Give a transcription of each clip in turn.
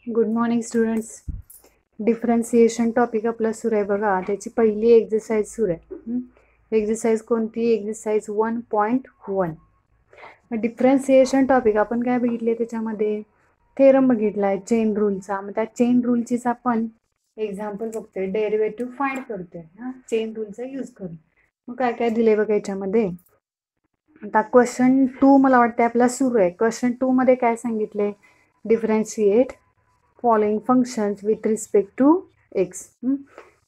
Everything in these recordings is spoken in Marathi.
Good morning students. Differentiation topic आपला सुरू आहे बघा. त्याची पहिली एक्झरसाइज सुरू आहे. एक्झरसाइज कोणती? एक्झरसाइज 1.1. डिफरन्सिएशन टॉपिक आपण काय बघितले? त्याच्यामध्ये थेरम बघितला आहे चेन रूलचा. मग त्या चेन रूलचीच आपण एक्झाम्पल बघतोय, डेरिव्हेटिव्ह फाइंड करतोय चेन रूलचा यूज करून. मग काय काय दिले बघा याच्यामध्ये. आता क्वेश्चन 2 मला वाटते आपला सुरू आहे. क्वेश्चन 2 मध्ये काय सांगितले? Differentiate following functions with respect to x.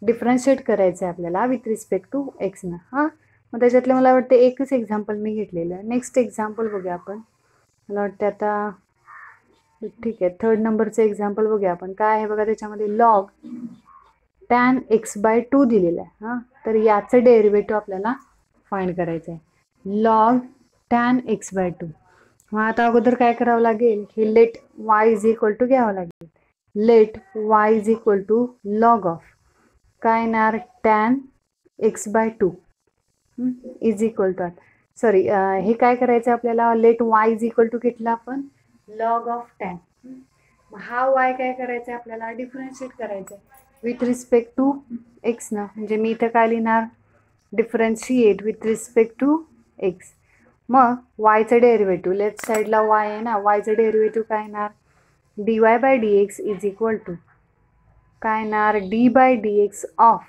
Differentiate करायचं आहे आपल्याला विथ रिस्पेक्ट टू एक्स ना. मग त्याच्यातलं मला वाटतं एकच एक्झाम्पल मी घेतलेलं आहे. नेक्स्ट एक्झाम्पल बघूया आपण. मला वाटतं आता ठीक आहे, 3rd नंबरचं एक्झाम्पल बघूया आपण. काय आहे बघा त्याच्यामध्ये, लॉग tan x/2 दिलेलं आहे. तर याचं डेरिव्हेटिव्ह आपल्याला फाइंड करायचं आहे. Log tan x/2. मग आता अगोदर काय करावं लागेल? हे let y is equal to घ्यावं लागेल. Let y is equal to log of काय येणार? tan x/2 is equal to, sorry हे काय करायचं आपल्याला? Let y is equal to घेतला आपण लॉग ऑफ tan. हा y काय करायचा आहे आपल्याला? डिफरन्शिएट करायचा आहे विथ रिस्पेक्ट टू एक्स ना. म्हणजे मी इथं काय लिहिणार? Differentiate with respect to x. मग वायचं डेरिव्हेटिव्ह, लेफ्ट साईडला y आहे ना, वायचं डेरिव्हेटिव्ह काय येणार? dy/dx इज इक्वल टू काय येणार? d/dx of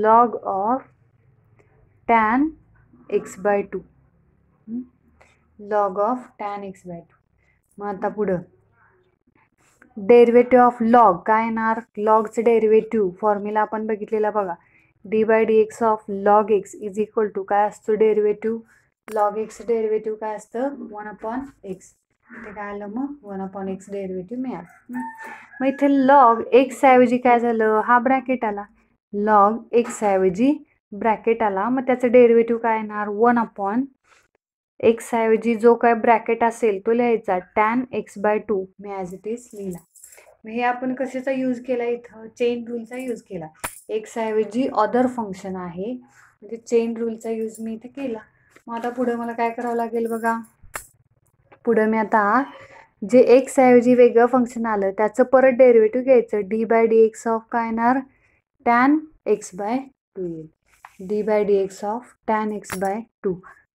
log of tan x/2. Log of tan x/2. मग आता पुढं डेरिव्हेटिव्ह ऑफ लॉग काय येणार? लॉगचं डेरिव्हेटिव्ह फॉर्म्युला आपण बघितलेला बघा. d/dx of log x is equal to काय असतो डेरिव्हेटिव्ह? लॉग एक्स डेरिव्हेटिव्ह काय असतं? 1/x. इथे काय आलं? मग 1/x डेरिव्हेटिव्ह मिळालं. मग इथे लॉग एक्स ऐवजी काय झालं? हा ब्रॅकेट आला. लॉग एक्स ऐवजी ब्रॅकेट आला. मग त्याचं डेरिव्हेटिव्ह काय येणार? 1/x ऐवजी जो काय ब्रॅकेट असेल तो लिहायचा tan x/2. Me as it is लिहिला. मग हे आपण कशाचा यूज केला? इथं चेन रूलचा यूज केला. एक्स ऐवजी अदर फंक्शन आहे, म्हणजे चेन रूलचा यूज मी इथे केला. मग आता पुढे मला काय करावं लागेल बघा. पुढं मी आता जे एक्स ऐवजी वेगळं फंक्शन आलं त्याचं परत डेरिव्हेटिव्ह घ्यायचं. d/dx ऑफ काय येणार? tan x/2 येईल. d/dx of tan x/2.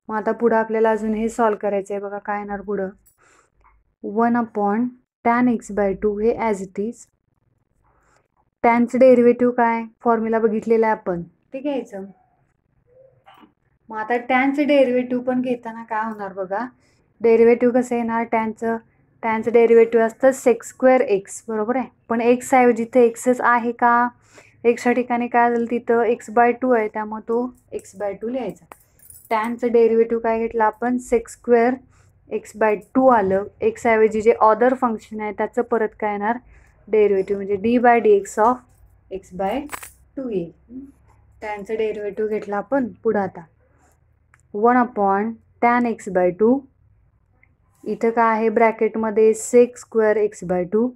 मग आता पुढं आपल्याला अजून हे सॉल्व करायचं आहे बघा. काय येणार पुढं? 1/tan x/2 हे ॲज इट इज. टॅनचं डेरिव्हेटिव्ह काय? फॉर्म्युला बघितलेला आहे आपण, ते घ्यायचं. मग आता टॅनचं डेरिव्हेटिव्ह पण घेताना काय होणार बघा. डेरिव्हेटिव्ह कसं येणार टॅनचं डेरिव्हेटिव्ह असतं sec²x, बरोबर आहे. पण एक्स ऐवजी इथं एक्सच आहे का? एक्सच्या ठिकाणी काय झालं? तिथं x/2 आहे, त्यामुळे तो x/2 लिहायचा. टॅनचं डेरिव्हेटिव्ह काय घेतलं आपण? sec²x/2 आलं. एक्स ऐवजी जे अदर फंक्शन आहे त्याचं परत काय येणार? डेरिव्हेटिव्ह, म्हणजे d/dx ऑफ x/2 येईल. टॅनचं डेरिव्हेटिव्ह घेतला आपण. पुढं आता 1/tan x/2. इथं काय आहे ब्रॅकेटमध्ये? sec²x/2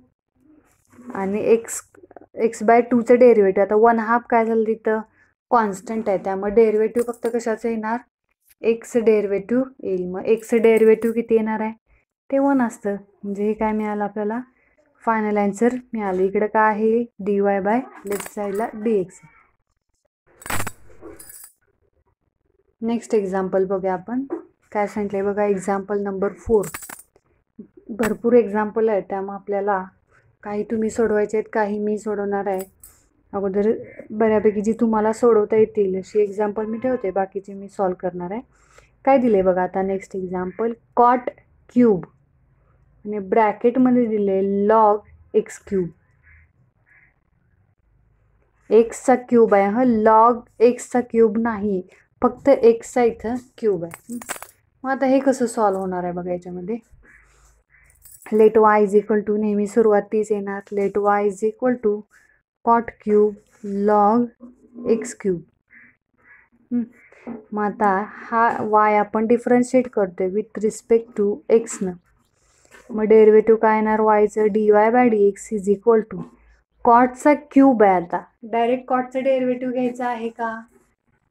आणि x/2चं डेरिव्हेटिव्ह. आता 1/2 काय झालं? तिथं कॉन्स्टंट आहे, त्यामुळे डेरिव्हेटिव्ह फक्त कशाचं येणार? एक्स डेरिव्हेटिव्ह येईल. मग एक्स डेरिव्हेटिव्ह किती येणार आहे? ते 1 असतं. म्हणजे हे काय मिळालं आपल्याला? फायनल आन्सर मिळालं. इकडे काय आहे? dy बाय लेफ्ट साईडला dx. नेक्स्ट एक्झाम्पल बघूया आपण. काय सांगितलंय बघा. Example number 4. भरपूर एक्झाम्पल आहेत, त्यामुळे आपल्याला काही तुम्ही सोडवायचे आहेत, काही मी सोडवणार आहे. अगोदर बऱ्यापैकी जी तुम्हाला सोडवता येतील अशी एक्झाम्पल मी ठेवते, बाकीचे मी सॉल्व करणार आहे. काय दिले बघा आता नेक्स्ट एक्झाम्पल. कॉट क्यूब आणि ब्रॅकेटमध्ये दिले लॉग x³. एक्सचा क्यूब आहे. लॉग एक्सचा क्यूब नाही, फक्त एक्सचा इथं क्यूब आहे. मग आता हे कसं सॉल्व होणार आहे बघा. याच्यामध्ये let y is equal to, नेहमी सुरुवात तीच येणार. Let y is equal to cot cube log x³. मग आता हा y आपण डिफरन्शिएट करतोय विथ रिस्पेक्ट टू एक्सनं. मग डेरिव्हेटिव्ह काय येणार yचं? dy/dx इज इक्वल टू कॉटचा क्यूब आहे. आता डायरेक्ट कॉटचं डेरिव्हेटिव्ह घ्यायचं आहे का?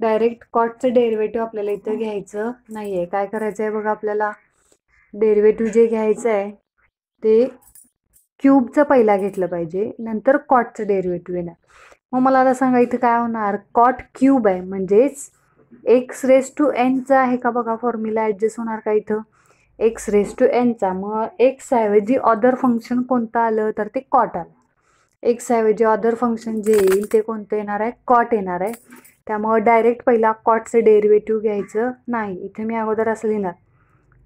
डायरेक्ट कॉटचं डेरिव्हेटिव्ह आपल्याला इथं घ्यायचं नाही आहे. काय करायचं आहे बघा आपल्याला? डेरिव्हेटिव्ह जे घ्यायचं आहे ते क्यूबचं पहिला घेतलं पाहिजे, नंतर कॉटचं डेरिव्हेटिव्ह येणार. मग मला आता सांगा इथं काय होणार, कॉट क्यूब आहे म्हणजेच एक्स रेस टू एनचा आहे का बघा फॉर्म्युला ॲडजस्ट होणार का इथं, एक्स रेस टू एनचा. मग एक्स ऐवजी अदर फंक्शन कोणतं आलं तर ते कॉट आलं. एक्स ऐवजी अदर फंक्शन जे येईल ते कोणतं येणार आहे, कॉट येणार आहे. त्यामुळे डायरेक्ट पहिला कॉटचं डेरिव्हेटिव्ह घ्यायचं नाही. इथे मी अगोदर असं लिहिणार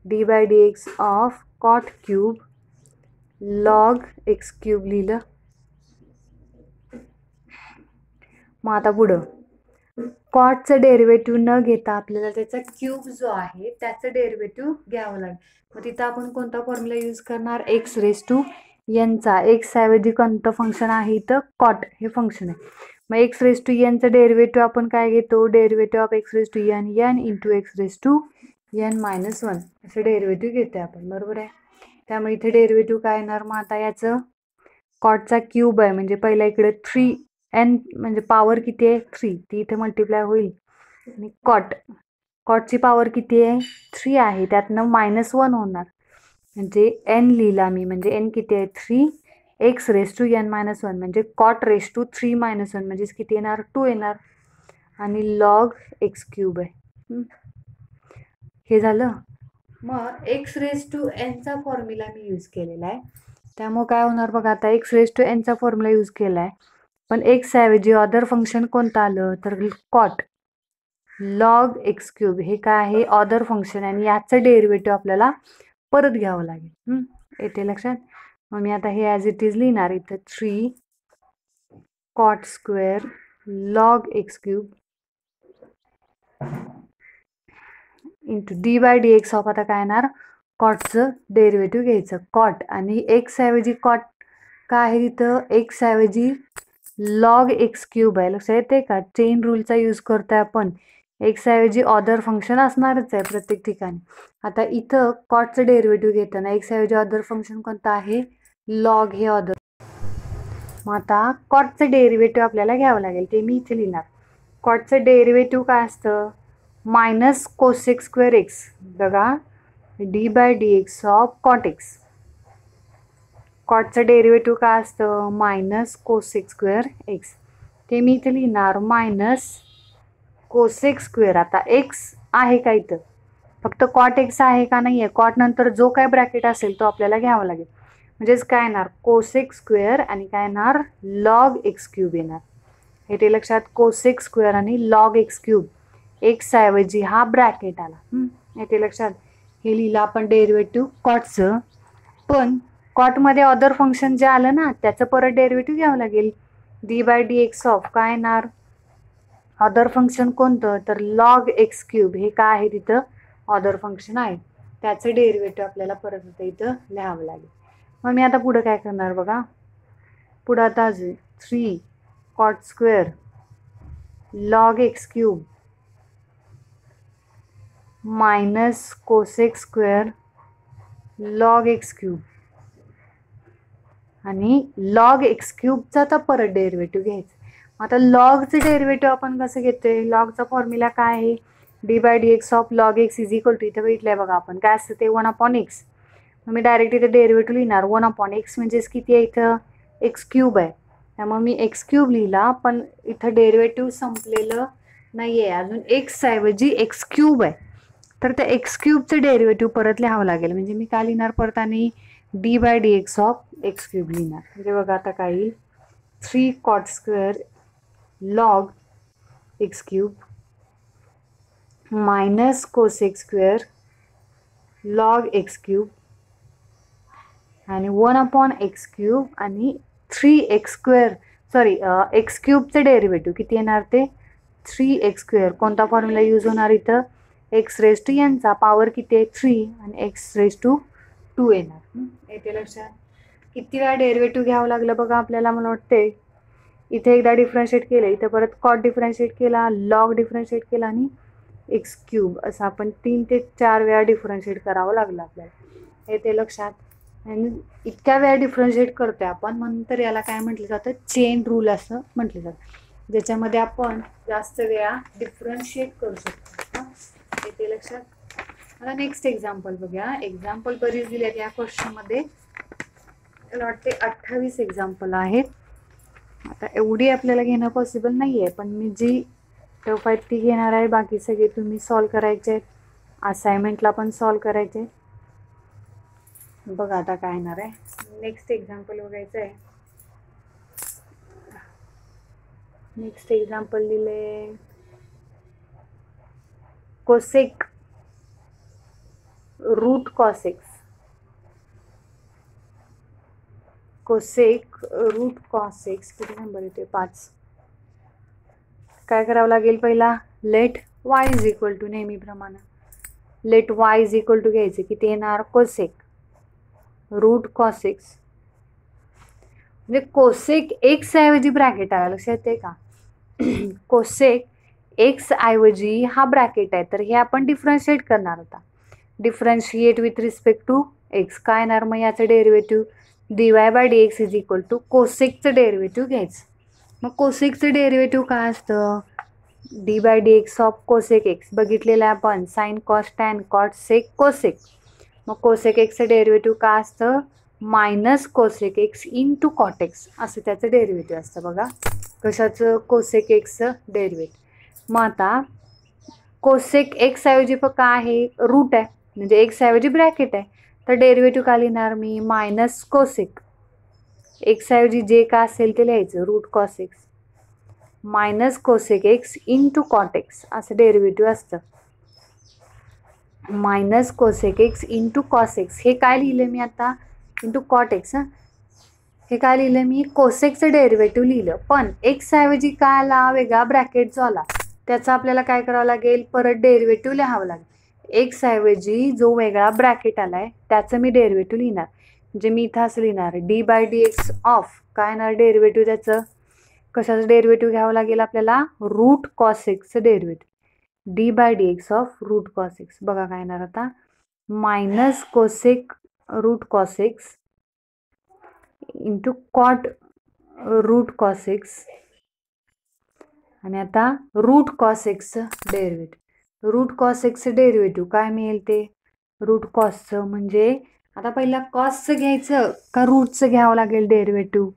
d/dx of cot cube log x cube लिहिलं. मग आता पुढं कॉटचं डेरिव्हेटिव्ह न घेता आपल्याला त्याचा क्यूब जो आहे त्याचं डेरिव्हेटिव्ह घ्यावं लागेल. मग तिथं आपण कोणता फॉर्म्युला यूज करणार, एक्स रेस टू एनचा. एक्स ऐवजी कोणतं फंक्शन आहे इथं, कॉट हे फंक्शन आहे. मग एक्स रेस टू एनचं डेरिव्हेटिव्ह आपण काय घेतो, derivative of x race to n, n into x race to n minus 1 असं डेरिव्हेटिव्ह घेतो आपण, बरोबर आहे. त्यामुळे इथे डेरिव्हेटिव्ह काय येणार, मग आता याचं कॉटचा क्यूब आहे म्हणजे पहिला इकडे 3 एन म्हणजे पॉवर किती आहे 3, ती इथे मल्टिप्लाय होईल. आणि कॉटची पॉवर किती आहे 3 आहे, त्यातनं -1 होणार म्हणजे एन लिहिला मी, म्हणजे एन किती आहे 3, x race to n minus 1 म्हणजे कॉट रेस टू 3 मायनस 1 म्हणजे किती येणार 2 येणार. आणि लॉग एक्स क्यूब आहे. हे झालं. मग एक्स रेस टू एनचा फॉर्म्युला मी यूज केलेला आहे. त्यामुळे काय होणार बघा, आता एक्स रेस टू एनचा फॉर्म्युला यूज केला आहे, पण एक्स ऐवजी अदर फंक्शन कोणतं आलं तर कॉट लॉग एक्स क्यूब हे काय आहे अदर फंक्शन, आणि याचं डेरिव्हेटिव्ह आपल्याला परत घ्यावं लागेल. येते लक्षात. मग मी आता हे ॲज इट इज लिहिणार इथं 3 cot square log x cube into d/dx of, आता काय येणार कॉटचं डेरिव्हेटिव्ह घ्यायचं कॉट, आणि एक्स ऐवजी कॉट काय आहे तिथं, एक्स ऐवजी लॉग एक्स क्यूब आहे. लक्षात येते का, चेन रूलचा यूज करतोय आपण. एक्स ऐवजी अदर फंक्शन असणारच आहे प्रत्येक ठिकाणी. आता इथं कॉटचं डेरिव्हेटिव्ह घेताना एक्स ऐवजी अदर फंक्शन कोणतं आहे, लॉग हे अदर. मग आता कॉटचं डेरिव्हेटिव्ह आपल्याला घ्यावं लागेल, ते मी इथे लिहिणार. कॉटचं डेरिव्हेटिव्ह काय असतं, मायनस कोसेक स्क्वेअर एक्स, बघा d/dx ऑफ कॉट एक्स. कॉटचं डेरिव्हेटिव्ह काय असतं, मायनस कोसेक स्क्वेअर एक्स, ते मी इथे लिहिणार मायनस कोसेक स्क्वेअर. आता एक्स आहे का इथं, फक्त कॉट एक्स आहे का नाही आहे, कॉट नंतर जो काय ब्रॅकेट असेल तो आपल्याला घ्यावा लागेल. म्हणजेच काय येणार कोसेक स्क्वेअर आणि काय येणार लॉग एक्स क्यूब येणार. हे ते लक्षात, कोसेक स्क्वेअर आणि लॉग एक्स क्यूब, एक्स ऐवजी हा ब्रॅकेट आला. हे ते लक्षात. हे लिहिलं आपण डेरिव्हेटिव्ह कॉटचं, पण कॉटमध्ये अदर फंक्शन जे आलं ना त्याचं परत डेरिव्हेटिव्ह घ्यावं लागेल. d/dx ऑफ काय येणार अदर फंक्शन कोणतं तर लॉग एक्स क्यूब, हे काय आहे तिथं अदर फंक्शन आहे, त्याचं डेरिव्हेटिव्ह आपल्याला परत इथं लिहावं लागेल. मग मी आता पुढं काय करणार बघा, पुढं आता अजून 3 cot square log x cube minus cosec square log x cube, आणि लॉग एक्स क्यूबचा तर परत डेरिव्हेटिव्ह घ्यायचं. आता लॉगचं डेरिव्हेटिव्ह आपण कसं घेतोय, लॉगचा फॉर्म्युला काय आहे, d/dx of log x is equal to, इथं भेटलंय बघा आपण काय असतं ते 1/x. मग मी डायरेक्ट इथे डेरिव्हेटिव्ह लिहिणार 1/x म्हणजेच किती आहे इथं एक्स क्यूब आहे, त्यामुळे मी एक्स क्यूब लिहिला, पण इथं डेरिव्हेटिव्ह संपलेलं नाही आहे अजून, एक्स ऐवजी एक्स क्यूब आहे, तर त्या एक्स क्यूबचं डेरिव्हेटिव्ह परत लिहावं लागेल. म्हणजे मी काय लिहिणार परत, आणि d/dx ऑफ एक्स क्यूब लिहिणार. म्हणजे बघा आता काय येईल 3 cot square log x cube minus cosec square log x cube आणि 1/x क्यूब आणि 3x स्क्वेअर, सॉरी एक्स क्यूबचं डेरिव्हेटिव्ह किती येणार ते 3x स्क्वेअर. कोणता फॉर्म्युला यूज होणार इथं, एक्स रेस टू एनचा पॉवर किती आहे 3 आणि एक्स रेस टू 2 येणार. येते लक्षात. किती वेळा डेरिव्हेटिव्ह घ्यावं लागलं बघा आपल्याला, मला वाटते इथे एकदा डिफरन्शिएट केलं, इथं परत कॉट डिफरन्शिएट केला, लॉग डिफरन्शिएट केला आणि एक्स क्यूब, असं आपण 3 ते 4 वेळा डिफरन्शिएट करावं लागलं आपल्याला. येते लक्षात. आणि इतक्या वेळा डिफरन्शिएट करतोय आपण म्हणून तर याला काय म्हटलं जातं, चेन रूल असं म्हटलं जातं, ज्याच्यामध्ये आपण जास्त वेळा डिफरन्शिएट करू शकतो. येते लक्षात. आता नेक्स्ट एक्झाम्पल बघूया. एक्झाम्पल बरीच दिली आहेत या क्वेश्चनमध्ये. मला वाटते 28 एक्झाम्पल आहेत. आता एवढी आपल्याला घेणं पॉसिबल नाही आहे, पण मी जी टफ आहेत ती घेणार आहे. बाकी सगळे तुम्ही सॉल्व करायचे आहेत, असाइनमेंटला पण सॉल्व करायचे. बघा आता काय येणार आहे. नेक्स्ट एक्झाम्पल बघायचं आहे. नेक्स्ट एक्झाम्पल लिहिले cosec root cos x. Cosec root cos x किती नंबर येते 5. काय करावं लागेल पहिला, let y is equal to नेहमीप्रमाणे let y is equal to घ्यायचे किती येणार कोसेक रूट कॉस एक्स. म्हणजे कोसेक एक्स ऐवजी ब्रॅकेट आला, लक्षात येते का. कोसेक एक्स ऐवजी हा ब्रॅकेट आहे, तर हे आपण डिफरन्शिएट करणार होता. Differentiate with respect to x काय येणार मग याचं derivative dy by dx is equal to कोसेकचं डेरिव्हेटिव्ह घ्यायचं. मग कोसेकचं डेरिव्हेटिव्ह काय असतं, d by d x of cosec x बघितलेलं आहे आपण, sine cos tan cot sec cosec. मग कोसेक एक्सचं डेरिव्हेटिव्ह काय असतं, minus cosec x into cot x असं त्याचं डेरिव्हेटिव्ह असतं. बघा कशाचं, कोसेक एक्सचं डेरिव्हेटिव्ह. मग आता कोसेक एक्स ऐवजी फक्त आहे रूट आहे, म्हणजे एक्स ऐवजी ब्रॅकेट आहे, तर डेरिव्हेटिव्ह काय लिहिणार मी, मायनस कोसेक एक्स ऐवजी जे काय असेल ते लिहायचं root cos x minus cosec x into cot x असं डेरिव्हेटिव्ह असतं. Minus cosec x into cos x हे काय लिहिलं मी आता, इंटू कॉट एक्स. हे काय लिहिलं मी, कोसेकचं डेरिव्हेटिव्ह लिहिलं, पण एक्स ऐवजी काय आला, वेगळा ब्रॅकेट जो आला त्याचा आपल्याला काय करावं लागेल, परत डेरिव्हेटिव्ह लिहावं लागेल. एक्स ऐवजी जो वेगळा ब्रॅकेट आलाय त्याचं मी डेरिव्हेटिव्ह लिहिणार. म्हणजे मी इथं असं लिहिणार d by d x of काय येणार डेरिव्हेटिव्ह त्याचं, कशाचं डेरिव्हेटिव्ह घ्यावं लागेल आपल्याला, रूट कॉस एक्सचं derivative d by d x of root cos x. बघा काय येणार आता, minus cosec root cos x into cot root cos x आणि आता रूट कॉस एक्सचं डेरिव्हेटिव्ह. रूट कॉस एक्सचं डेरिव्हेटिव्ह काय मिळेल ते, रूट कॉसचं म्हणजे आता पहिला कॉसचं घ्यायचं का रूटचं घ्यावं लागेल डेरिव्हेटिव्ह.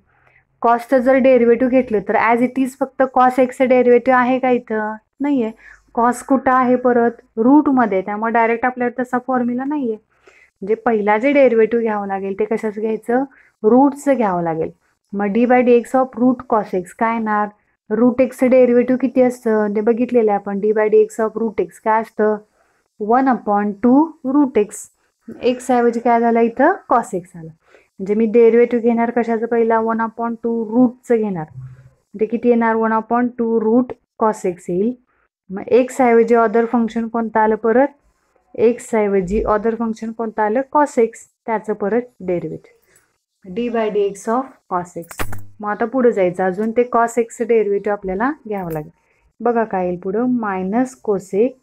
कॉसचं जर डेरिव्हेटिव्ह घेतलं तर ॲज इट इज फक्त कॉस एक्सचं डेरिव्हेटिव्ह आहे का इथं, नाही आहे. कॉस कुठं आहे परत रूटमध्ये, त्यामुळे डायरेक्ट आपल्याला तसा फॉर्म्युला नाही आहे. म्हणजे पहिला जे डेरिव्हेटिव्ह घ्यावं लागेल ते कशाचं घ्यायचं, रूटचं घ्यावं लागेल. मग d by d x of root cos x काय येणार, रूट एक्सचं डेरिव्हेटिव्ह किती असतं ते बघितलेलं आहे आपण, d by d x of root x काय असतं 1/2 रूट एक्स. एक्स ऐवजी काय झालं इथं कॉस एक्स आलं. म्हणजे मी डेरिव्हेटिव्ह घेणार कशाचं पहिला 1/2 रूटचं घेणार, ते किती येणार 1/2 रूट कॉस एक्स येईल. मग एक्स ऐवजी अदर फंक्शन कोणतं आलं परत, एक्स ऐवजी अदर फंक्शन कोणतं आलं कॉस एक्स, त्याचं परत derivative d by d x of cos x. मग आता पुढे जायचं अजून ते कॉस एक्सचं डेरिव्हेटिव्ह आपल्याला घ्यावं लागेल. बघा काय येईल पुढं, minus cosec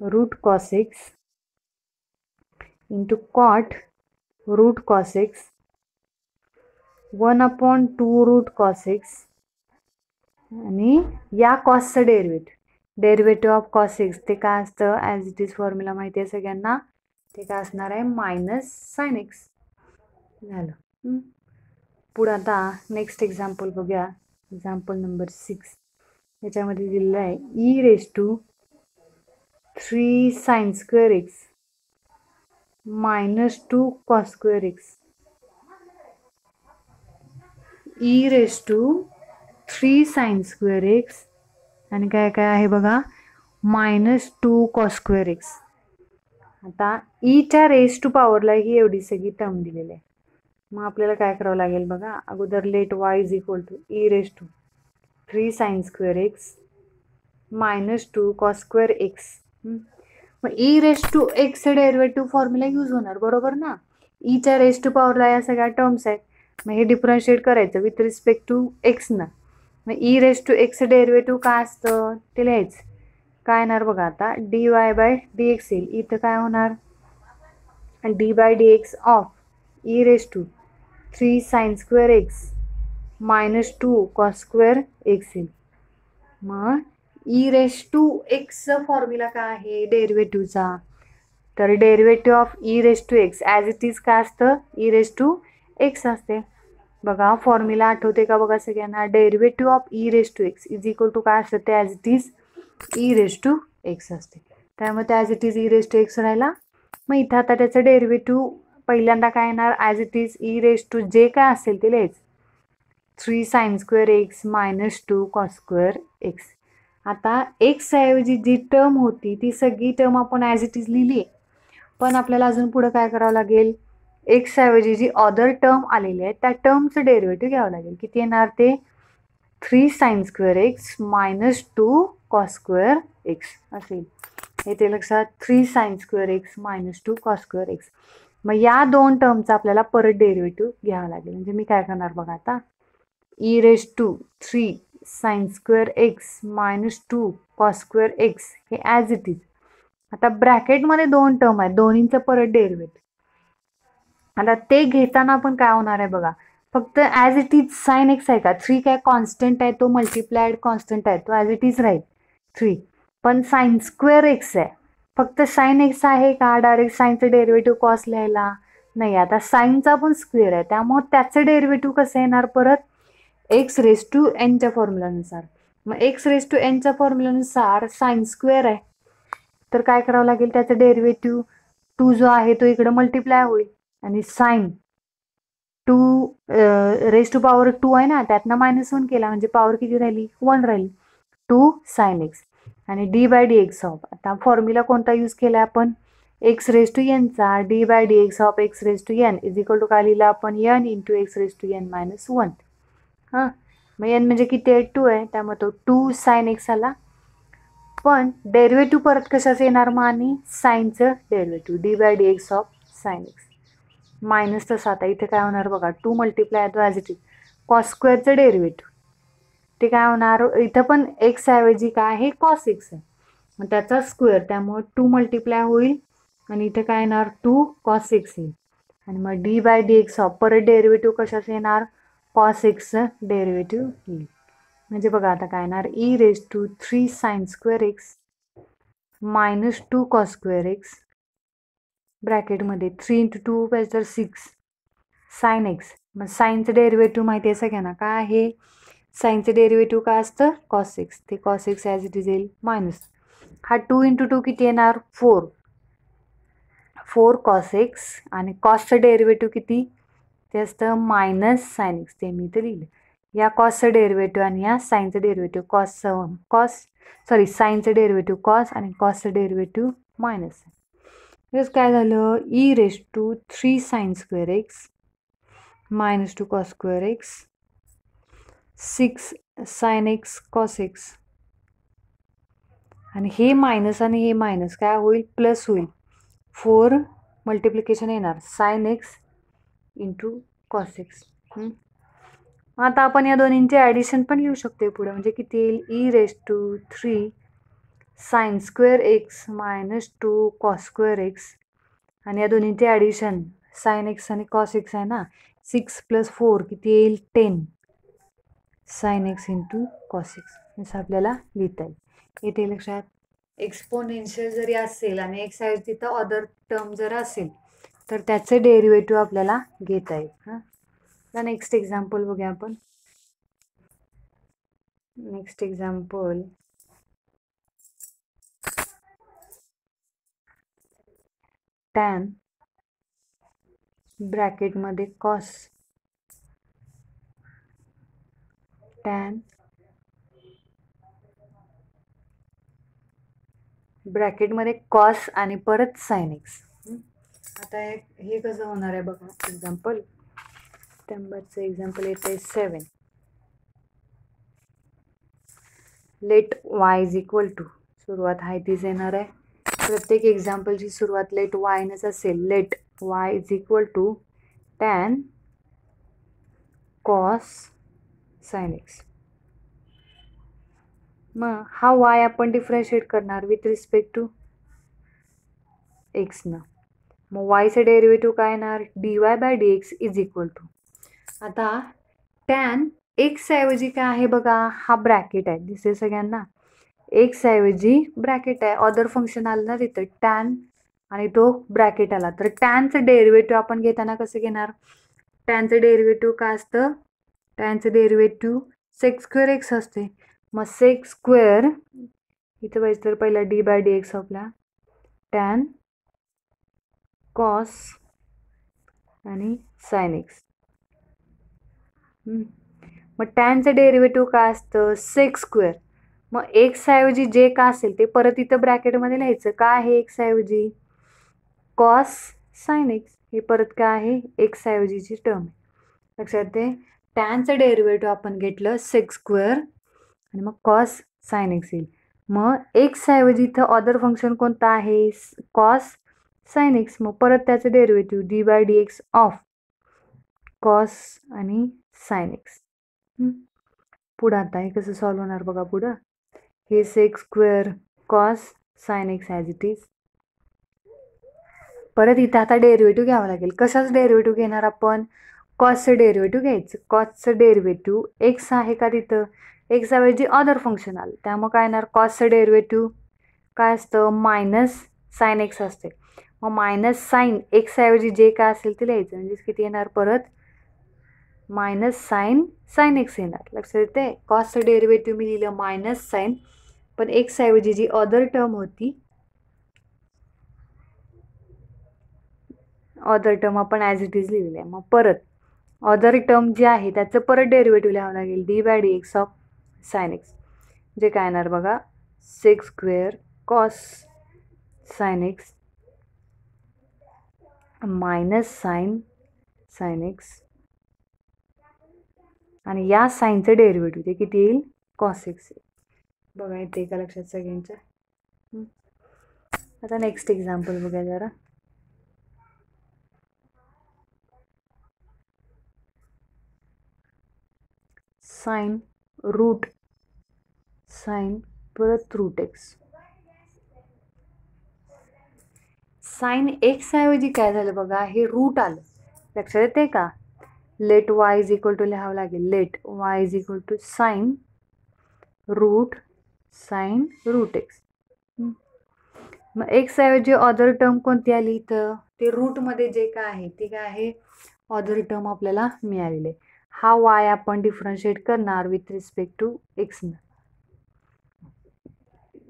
root cos x into cot root cos x 1/2 root cos x आणि या कॉसचं डेरिव्हेटिव्ह ऑफ कॉस एक्स ते काय असतं, ॲज इट इज फॉर्म्युला माहिती आहे सगळ्यांना, ते काय असणार आहे मायनस साइन एक्स झालं. पुढं आता नेक्स्ट एक्झाम्पल बघूया, एक्झाम्पल नंबर 6. याच्यामध्ये दिलेलं आहे e raise to 3 sine square x -2 cos square x. E raise to 3 sine square x आणि काय काय आहे बघा -2 कॉस स्क्वेअर एक्स. आता ईच्या रेज टू पॉवरला ही एवढी सगळी टर्म दिलेली आहे. मग आपल्याला काय करावं लागेल बघा, अगोदर let y is equal to e raise to 3 sine square x -2 cos square x. मग ई रेज टू एक्सचं डेरिव्हेटिव्ह फॉर्म्युला यूज होणार बरोबर ना, ईच्या रेज टू पॉवरला या सगळ्या टर्म्स आहेत. मग हे डिफरन्शिएट करायचं विथ रिस्पेक्ट टू एक्स ना. मग ई रेज टू एक्सचं डेरिव्हेटिव्ह काय असतं ते लिहायचं. काय येणार बघा आता, d y by d x येईल. इथं काय होणार, d by d x of e raise to 3 sine square x -2 cos square x येईल. मग ई रेज टू एक्सचं फॉर्म्युला काय आहे डेरिव्हेटिव्हचा, तर derivative of e raise to x as it is काय असतं ई रेज टू एक्स असते. बघा फॉर्म्युला आठवते का बघा सगळ्यांना, derivative of e raise to x is equal to काय असतं ते, as it is e raise to x असते. त्यामुळे ते as it is e raise to x राहिला. मग इथं आता त्याचं डेरिव्हेटिव्ह पहिल्यांदा काय येणार, as it is e raise to जे काय असेल ते लिहायचं, 3 sine square x minus 2 cos square x. आता एक्स ऐवजी जी टर्म होती ती सगळी टर्म आपण ॲज इट इज लिहिली, पण आपल्याला अजून पुढे काय करावं लागेल, एक्स ऐवजी जी अदर टर्म आलेली आहे त्या टर्मचं डेरिव्हेटिव्ह घ्यावं लागेल. किती येणार ते, 3 sine square x minus 2 cos square x असेल. येते लक्षात, 3 sine square x minus 2 cos square x. मग या दोन टर्मचा आपल्याला परत डेरिव्हेटिव्ह घ्यावा लागेल. म्हणजे मी काय करणार बघा आता, e raise to 3 sine square x minus 2 cos square x हे ॲज इट इज. आता ब्रॅकेटमध्ये दोन टर्म आहेत, दोन्हींचं परत डेरिव्हेटिव्ह. आता ते घेताना पण काय होणार आहे बघा, फक्त as it is sine x आहे का, 3 काय कॉन्स्टंट आहे, तो मल्टिप्लाइड कॉन्स्टंट आहे, तो ॲज इट इज राहील 3. पण साइन स्क्वेअर एक्स आहे, फक्त साइन एक्स आहे का, डायरेक्ट साइनचं डेरिव्हेटिव्ह कॉस लिहायला नाही. आता साइनचा पण स्क्वेअर आहे, त्यामुळे त्याचं डेरिव्हेटिव्ह कसं येणार परत, एक्स रेस टू एनच्या फॉर्म्युलानुसार. मग एक्स रेस टू एनच्या फॉर्म्युलानुसार साइन स्क्वेअर आहे, तर काय करावं लागेल, त्याचं डेरिव्हेटिव्ह 2 जो आहे तो इकडे मल्टिप्लाय होईल, आणि साइन 2 रेस टू पॉवर 2 आहे ना, त्यातनं -1 केला म्हणजे पॉवर किती राहिली, 1 राहिली, 2 साइन एक्स. आणि d by d x of, आता फॉर्म्युला कोणता यूज केला आपण, एक्स रेस टू एनचा, d by d x of x race to n is equal to काय लिहिला आपण, n into x race to n minus 1. हां, मग एन म्हणजे किती आहे, 2 आहे, त्यामुळे तो 2 साइन एक्स आला. पण डेरिव्हेटिव्ह परत कशाचं येणार मग, आणि साइनचं derivative d by d x of sine x minus. तसं आता इथे काय होणार बघा, 2 मल्टिप्लाय तो ॲज इट इज कॉस स्क्वेअरचं डेरिव्हेटिव्ह, ते काय होणार, इथं पण एक्स ऐवजी काय आहे, कॉस एक्स आहे, मग त्याचा स्क्वेअर, त्यामुळे 2 मल्टिप्लाय होईल, आणि इथे काय येणार, 2 कॉस एक्स येईल. आणि मग d by d x of परत डेरिव्हेटिव्ह कशाचं येणार, कॉस एक्सचं डेरिव्हेटिव्ह येईल. म्हणजे बघा आता काय येणार, e raise to 3 sine square x minus 2 cos square x ब्रॅकेटमध्ये 3 इंटू 2 पाहिजे तर 6 साइन एक्स. मग साइनचं डेरिव्हेटिव्ह माहिती आहे सगळ्यांना काय आहे, साइनचं डेरिव्हेटिव्ह काय असतं, कॉस एक्स, ते cos x as it is येईल मायनस. हा 2 इंटू 2 किती येणार, 4 कॉस एक्स, आणि कॉसचं डेरिव्हेटिव्ह किती ते असतं मायनस साइन एक्स, ते मी इथे लिहिलं. या कॉसचं डेरिव्हेटिव्ह आणि या साइनचं डेरिव्हेटिव्ह, साइनचं डेरिव्हेटिव्ह कॉस आणि कॉसचं डेरिव्हेटिव्ह मायनस. हेच काय झालं, e raise to 3 sine square x minus 2 cos square x 6 sine x cos x, आणि हे मायनस आणि हे मायनस काय होईल, प्लस होईल, 4 मल्टिप्लिकेशन येणार sign x into cos x. आता आपण या दोन्हींचे ॲडिशन पण लिहू शकतो पुढे, म्हणजे किती येईल, e raise to 3 sine square x minus 2 cos square x, आणि या दोन्हींचे ॲडिशन साइन एक्स आणि कॉस एक्स आहे ना, 6 + 4 किती येईल, 10 sine x into cos x, असं आपल्याला लिहिता येईल. येते लक्षात, एक्सपोनेन्शियल जरी असेल आणि एक्स आहे तिथं अदर टर्म जर असेल तर त्याचे डेरिव्हेटिव्ह आपल्याला घेता येईल. हां, तर नेक्स्ट एक्झाम्पल बघूया आपण. नेक्स्ट एक्झाम्पल, टॅन ब्रॅकेटमध्ये कॉस, टॅन ब्रॅकेटमध्ये कॉस आणि परत साइन एक्स. आता हे कसं होणार आहे बघा, एक्झाम्पल नंबरचं एक्झाम्पल येत आहे 7. Let y is equal to, सुरुवात आहे तीच येणार आहे, प्रत्येक एक्झाम्पलची सुरुवात लेट वायनच असेल. Let y is equal to tan cos sine x. मग हा वाय आपण डिफरन्शिएट करणार विथ रिस्पेक्ट टू एक्सनं. मग वायचं डेरिव्हेटिव्ह काय येणार, d y by d x is equal to. आता टॅन एक्स ऐवजी काय आहे बघा, हा ब्रॅकेट आहे, दिसते सगळ्यांना, एक्स ऐवजी ब्रॅकेट आहे, अदर फंक्शन आलं ना तिथं टॅन आणि तो ब्रॅकेट आला, तर टॅनचं डेरिव्हेटिव्ह आपण घेताना कसं घेणार, टॅनचं डेरिव्हेटिव्ह काय असतं, टॅनचं डेरिव्हेटिव्ह सेक स्क्वेअर एक्स असते. मग सेक स्क्वेअर इथं पाहिजे तर पहिला डी बाय डी एक्स आपला टॅन कॉस आणि साइन एक्स. मग टॅनचं डेरिव्हेटिव्ह काय असतं, सेक स्क्वेअर. मग एक्स ऐवजी जे का असेल ते परत इथं ब्रॅकेटमध्ये लिहायचं. काय आहे एक्स ऐवजी, कॉस साइन एक्स. हे परत काय आहे, एक्स ऐवजीची टर्म. लक्षात आहे, टॅनचं डेरिव्हेटिव्ह आपण घेतलं सेक स्क्वेअर आणि मग कॉस साइन एक्स येईल. मग एक्स ऐवजी इथं अदर फंक्शन कोणतं आहे, कॉस साइन एक्स. मग परत त्याचं derivative d by d x of cos आणि साइन एक्स. पुढं आता हे कसं सॉल्व्ह होणार बघा. पुढं हे sec square cos sine x as it is. परत इथं आता डेरिव्हेटिव्ह घ्यावं लागेल. कशाचं डेरिव्हेटिव्ह घेणार आपण, कॉसचं डेरिव्हेटिव्ह घ्यायचं. कॉसचं डेरिव्हेटिव्ह एक्स आहे का तिथं, एक्स ऐवजी अदर फंक्शन आलं त्यामुळे काय येणार, कॉसचं डेरिव्हेटिव्ह काय असतं, मायनस साइन एक्स असते. मग मायनस साइन एक्स ऐवजी जे काय असेल ते लिहायचं. म्हणजे किती येणार, परत मायनस साइन एक्स येणार. लक्षात येते, कॉसचं डेरिव्हेटिव्ह मी लिहिलं मायनस साइन, पण एक्स ऐवजी जी अदर टर्म होती, अदर टर्म आपण ॲज इट इज लिहिलेली आहे. मग परत अदर टर्म जी आहे त्याचं परत डेरिव्हेटिव्ह लिहावं लागेल, d by d x of sine x. जे काय येणार बघा, sec square cos sine x minus sine x आणि या साइनचं डेरिव्हेटिव्ह ते किती येईल, कॉस एक्स येईल. बघा येते का लक्षात सगळ्यांच्या. आता नेक्स्ट एक्झाम्पल बघा जरा. साइन रूट साइन परत रूट एक्स. साइन एक्स ऐवजी काय झालं बघा, हे रूट आलं. लक्षात येते का, let y is equal to लिहावं लागेल, let y is equal to sine root x. मग एक्स ऐवजी अदर टर्म कोणती आली इथं, ते रूटमध्ये जे काय आहे ते काय आहे, अदर टर्म आपल्याला मिळालेले. हा वाय आपण डिफरन्शिएट करणार with respect to x.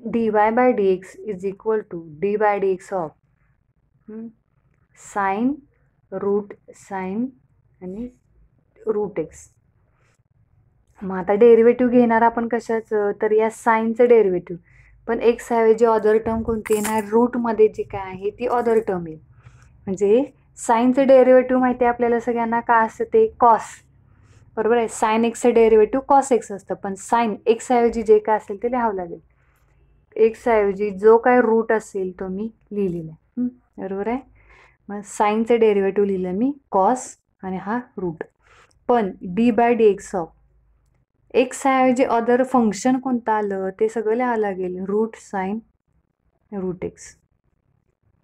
D y by d x is equal to d by d x of sine root sine आणि रूट एक्स. मग आता डेरिव्हेटिव्ह घेणार आपण कशाचं, तर या साइनचं डेरिव्हेटिव्ह. पण एक्स ऐवजी अदर टर्म कोणती येणार, रूटमध्ये जी काय आहे ती अदर टर्म येईल. म्हणजे साइनचं डेरिव्हेटिव्ह माहिती आहे आपल्याला सगळ्यांना काय असतं, ते कॉस. बरोबर आहे, साइन एक्सचं डेरिव्हेटिव्ह कॉस एक्स असतं. पण साइन एक्स ऐवजी जे काय असेल ते लिहावं लागेल. एक्स ऐवजी जो काय रूट असेल तो मी लिहिलेला आहे. बरोबर आहे, मग साइनचं डेरिव्हेटिव्ह लिहिलं मी कॉस आणि हा रूट. पण d by d x of x ऐवजी अदर फंक्शन कोणतं आलं ते सगळं लिहावं लागेल, रूट साइन रूट एक्स.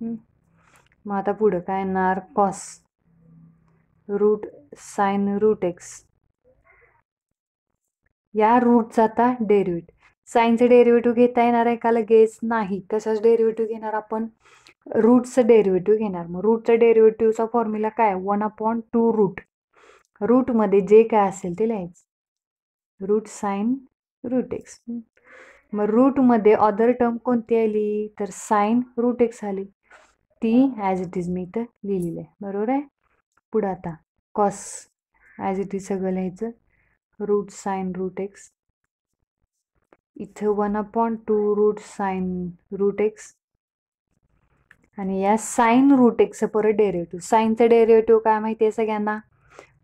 मग आता पुढं काय येणार, cos root sine root x. या रूटचा आता डेरिव्हेटिव्ह, साइनचं डेरिव्हेटिव्ह घेता येणार आहे का लगेच, नाही. कशाच डेरिव्हेटिव्ह घेणार आपण, रूटचं डेरिव्हेटिव्ह घेणार. मग रूटचं डेरिव्हेटिव्हचा फॉर्म्युला काय, 1/2 रूट. रूटमध्ये जे काय असेल ते लिहायचं, रूट साइन रूट एक्स. मग रूटमध्ये अदर टर्म कोणती आली, तर साइन रूट एक्स आली. ती ॲज इट इज मी इथं लिहिलेलं आहे. बरोबर आहे. पुढं आता कॉस ॲज इट इज सगळं लिहायचं, रूट साइन रूट एक्स. इथं 1/2 रूट साइन रूट एक्स आणि या साइन रूट एक्सचं परत डेरिव्हेटिव्ह. साइनचं डेरिव्हेटिव्ह काय माहिती आहे सगळ्यांना,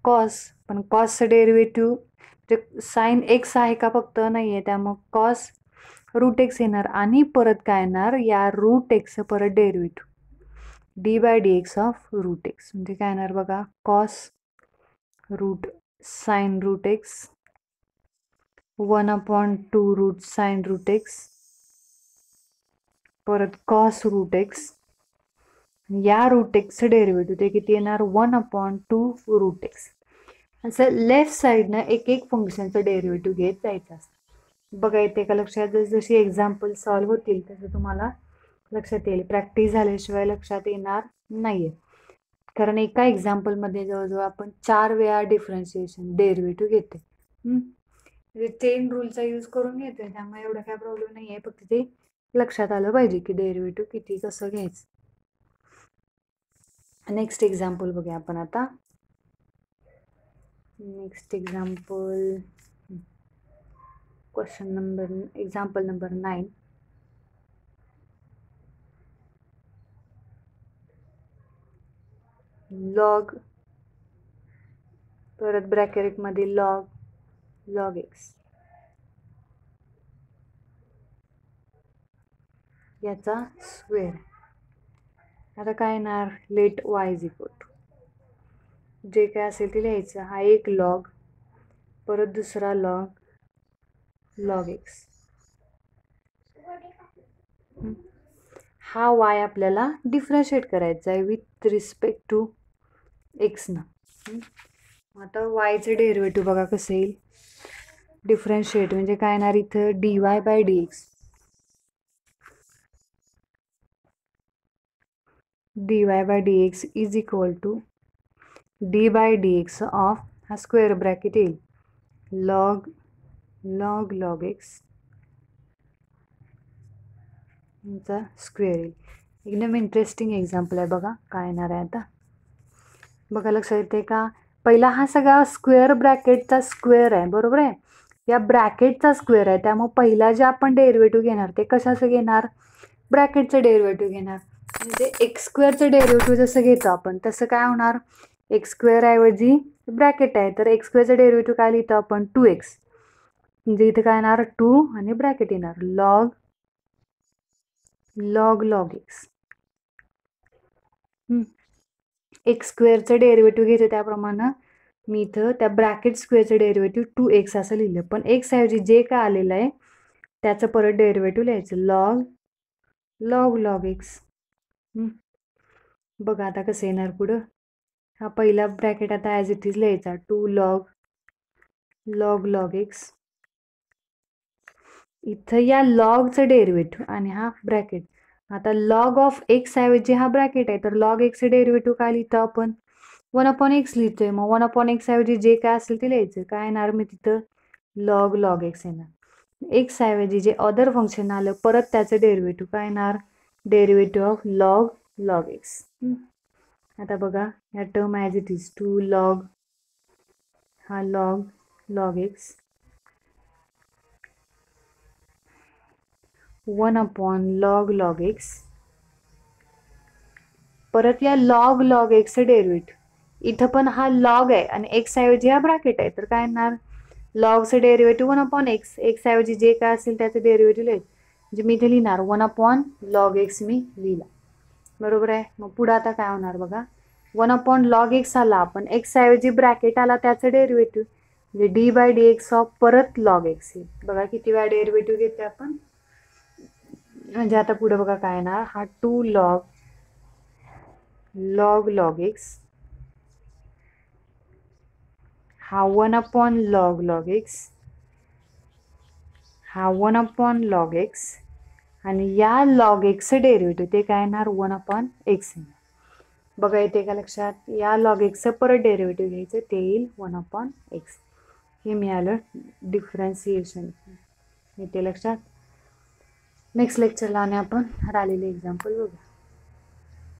कॉस. पण कॉसचं डेरिव्हेटिव्ह म्हणजे साइन एक्स आहे का फक्त, नाही आहे. त्यामुळं कॉस रूट एक्स येणार आणि परत काय येणार, या रूट एक्सचं परत derivative d by d x of root x. म्हणजे काय येणार बघा, cos root sine root x 1/2 root sine root x परत कॉस रूट एक्स. या रूट एक्सचं डेरिव्हेटिव्ह ते किती येणार, 1/2 रूट एक्स. असं लेफ्ट साईडनं एक एक फंक्शनचं डेरिव्हेटिव्ह घेत जायचं असतं. बघा येते का लक्षात, जशी एक्झाम्पल सॉल्व्ह होतील तसं तुम्हाला लक्षात येईल. प्रॅक्टिस झाल्याशिवाय लक्षात येणार नाही आहे. कारण एका एक्झाम्पलमध्ये जवळजवळ आपण 4 वेळा डिफरन्शिएशन डेरिव्हेटिव्ह घेते. म्हणजे चेन रूलचा यूज करून घेतोय, त्यामुळे एवढा काय प्रॉब्लेम नाही आहे. फक्त ते लक्षात आलं पाहिजे की डेरिव्हेटिव्ह किती कसं घ्यायचं. नेक्स्ट एक्झाम्पल बघूया आपण आता. Next example, example number 9. Log, परत ब्रॅकेट मध्ये लॉग एक्स, याचा स्क्वेअर. आता काय येणार, let y is equal to जे काय असेल ते लिहायचं. हा एक लॉग, परत दुसरा लॉग एक्स. हा y आपल्याला डिफरन्शिएट करायचा आहे विथ रिस्पेक्ट टू एक्स ना. आता yचं डेरिव्हेटिव्ह बघा कसं येईल. डिफरन्शिएट म्हणजे काय येणार इथं, dy by dx. dy by dx is equal to d by dx of, हा स्क्वेअर ब्रॅकेट येईल, लॉग एक्स चा स्क्वेअर येईल. एकदम इंटरेस्टिंग एक्झाम्पल आहे. बघा काय येणार आहे आता. बघा लक्षात येते का, पहिला हा सगळा स्क्वेअर ब्रॅकेटचा स्क्वेअर आहे, बरोबर आहे. या ब्रॅकेटचा स्क्वेअर आहे, त्यामुळे पहिला जे आपण डेरिव्हेटिव्ह घेणार ते कशाचं घेणार, ब्रॅकेटचं डेरिव्हेटिव्ह घेणार. म्हणजे एक्स स्क्वेअरचं डेरिव्हेटिव्ह जसं घेतो आपण तसं काय होणार, एक्स स्क्वेअर ऐवजी ब्रॅकेट आहे तर एक्स स्क्वेअरचं डेरिव्हेटिव्ह काय लिहितो आपण, 2x. म्हणजे इथे काय येणार 2 आणि ब्रॅकेट येणार लॉग एक्स. एक्स स्क्वेअरचं डेरिव्हेटिव्ह घेते त्याप्रमाणे मी इथं त्या ब्रॅकेट स्क्वेअरचं डेरिव्हेटिव्ह 2x असं लिहिलं, पण एक्स ऐवजी जे काय आलेलं आहे त्याचं परत डेरिव्हेटिव्ह लिहायचं लॉग एक्स. बघा आता कसं येणार पुढं. हा पहिला ब्रॅकेट आता ॲज इट इज लिहायचा, 2 लॉग एक्स. इथं या लॉगचं डेरिव्हेटिव्ह आणि हा ब्रॅकेट. आता लॉग ऑफ एक्स ऐवजी हा ब्रॅकेट आहे, तर लॉग एक्सचं डेरिव्हेटिव्ह काय लिहितो आपण, 1/x लिहितोय. मग 1/x ऐवजी जे काय असेल ते लिहायचं. काय येणार मी तिथं, लॉग एक्स येणार. एक्स ऐवजी जे अदर फंक्शन आलं परत त्याचं डेरिव्हेटिव्ह काय येणार, डेरिव्हेटिव्ह ऑफ लॉग एक्स. आता बघा या टर्म ॲज इट इज 2 हा लॉग एक्स 1/log x. परत या लॉग एक्सचं डेरिव्हेटिव्ह. इथं पण हा लॉग आहे आणि एक्स ऐवजी हा ब्रॅकेट आहे, तर काय येणार, लॉगचं डेरिव्हेटिव्ह 1/x. एक्स ऐवजी जे काय असेल त्याचं डेरिव्हेटिव्ह लिहायचं. म्हणजे मी इथे लिहिणार 1/log x मी लिहिला, बरोबर आहे. मग पुढं आता काय होणार बघा, 1/log x आला, पण एक्स ऐवजी ब्रॅकेट आला त्याचं डेरिव्हेटिव्ह म्हणजे d बाय dx ऑफ परत log x येईल. बघा किती वेळा डेरिव्हेटिव्ह घेते आपण. म्हणजे आता पुढे बघा काय येणार, हा 2 लॉग एक्स, हा 1/log x, हा 1/log x आणि या log x डेरिव्हेटिव्ह ते काय येणार 1/x. बघा येते का लक्षात, या log x परत डेरिव्हेटिव्ह घ्यायचं ते येईल 1/x. हे मिळालं डिफरन्सिएशन, येते लक्षात. नेक्स्ट लेक्चरला आणि आपण राहिलेले एक्झाम्पल बघू.